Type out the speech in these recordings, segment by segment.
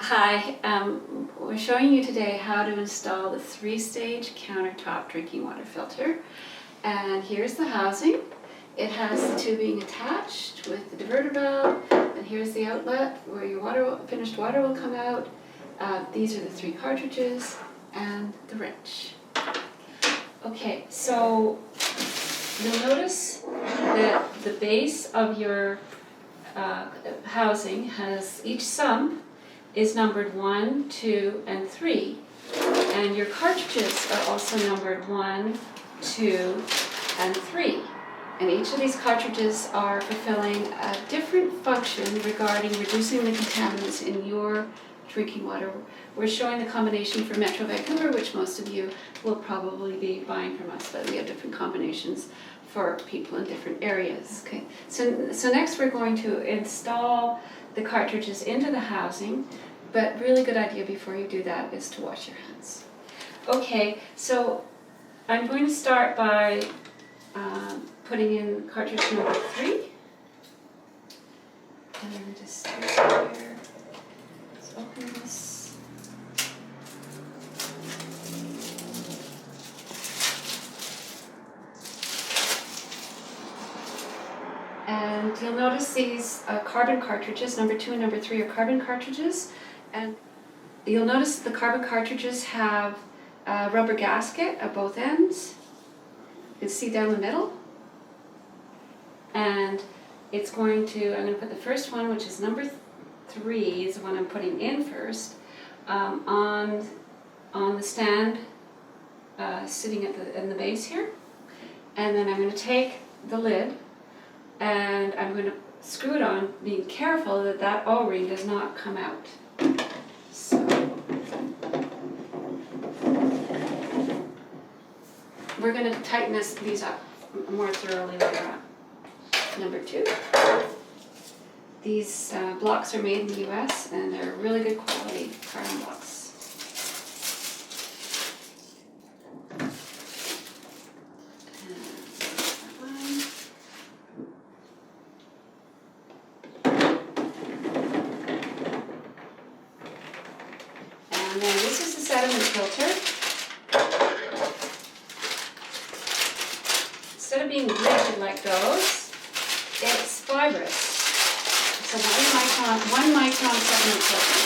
Hi, we're showing you today how to install the 3-stage countertop drinking water filter. And here's the housing. It has the tubing attached with the diverter valve, and here's the outlet where your finished water will come out. These are the 3 cartridges and the wrench. Okay, so you'll notice that the base of your housing has each sump is numbered 1, 2, and 3, and your cartridges are also numbered 1, 2, and 3. And each of these cartridges are fulfilling a different function regarding reducing the contaminants in your drinking water. We're showing the combination for Metro Vancouver, which most of you will probably be buying from us, but we have different combinations for people in different areas. Okay, so next we're going to install the cartridges into the housing, but really good idea before you do that is to wash your hands. Okay, so I'm going to start by putting in cartridge number 3. And I'm going to just start here. Let's open this. And you'll notice these carbon cartridges, number 2 and number 3 are carbon cartridges. And you'll notice the carbon cartridges have a rubber gasket at both ends. You can see down the middle. And it's going to, I'm going to put the first one, which is number 3, is the one I'm putting in first, on the stand sitting in the base here. And then I'm going to take the lid and I'm going to screw it on, being careful that that O-ring does not come out. So we're going to tighten these up more thoroughly later on. Number 2. These blocks are made in the US and they're really good quality carbon blocks. And then this is the sediment filter. Instead of being rigid like those, it's fibrous. So 1 micron sediment filter.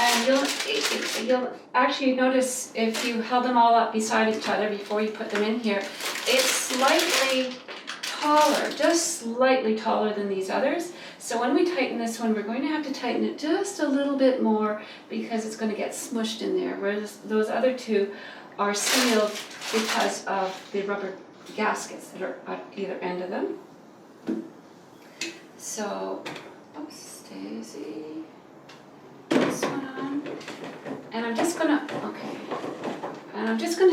And you'll actually notice if you held them all up beside each other before you put them in here, it's slightly taller, just slightly taller than these others. So when we tighten this one, we're going to have to tighten it just a little bit more because it's going to get smushed in there, whereas those other 2 are sealed because of the rubber gaskets that are at either end of them. So, oops, Daisy, this one on, and I'm just gonna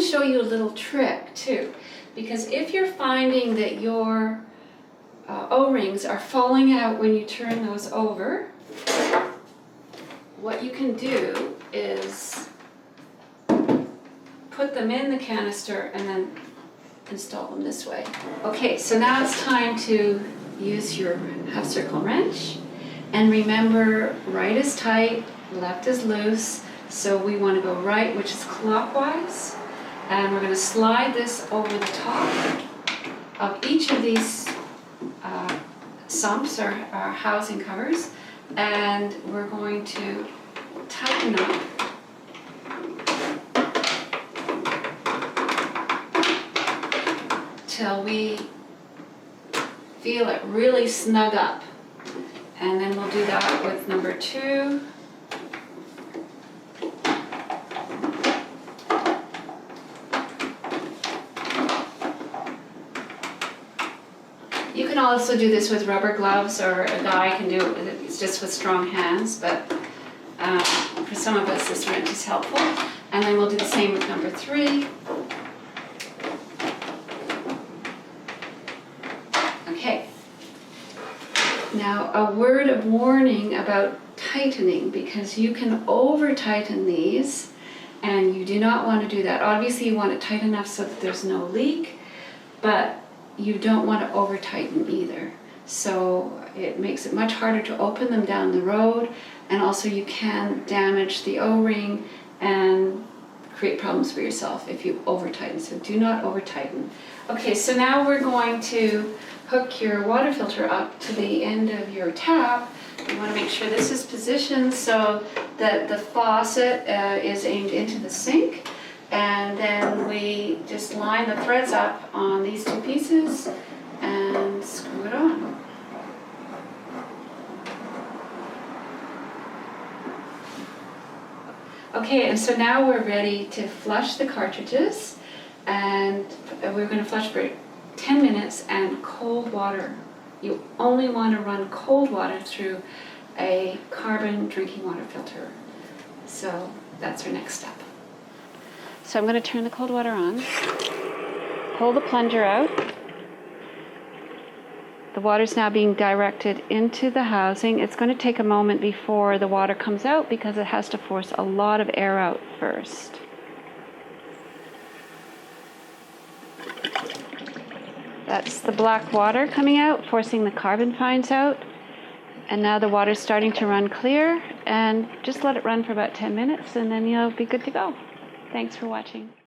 show you a little trick too, because if you're finding that your O-rings are falling out when you turn those over, what you can do is put them in the canister and then install them this way. Okay, so now it's time to use your half circle wrench, and remember, right is tight, left is loose, so we want to go right, which is clockwise, and we're going to slide this over the top of each of these sumps or housing covers, and we're going to tighten up till we feel it really snug up. And then we'll do that with number 2. You can also do this with rubber gloves, or a guy can do it just with strong hands, but for some of us this wrench is helpful. And then we'll do the same with number 3. Okay. Now, a word of warning about tightening, because you can over tighten these and you do not want to do that. Obviously you want it tight enough so that there's no leak, but you don't want to over tighten either. So it makes it much harder to open them down the road, and also you can damage the O-ring and create problems for yourself if you over tighten. So do not over tighten. Okay, so now we're going to hook your water filter up to the end of your tap. You want to make sure this is positioned so that the faucet is aimed into the sink, and then we just line the threads up on these two pieces and screw it on. Okay, and so now we're ready to flush the cartridges, and we're going to flush for 10 minutes and cold water. You only want to run cold water through a carbon drinking water filter. So that's our next step. So I'm going to turn the cold water on, pull the plunger out. The water's now being directed into the housing. It's going to take a moment before the water comes out because it has to force a lot of air out first. That's the black water coming out, forcing the carbon fines out. And now the water's starting to run clear, and just let it run for about 10 minutes and then you'll be good to go. Thanks for watching.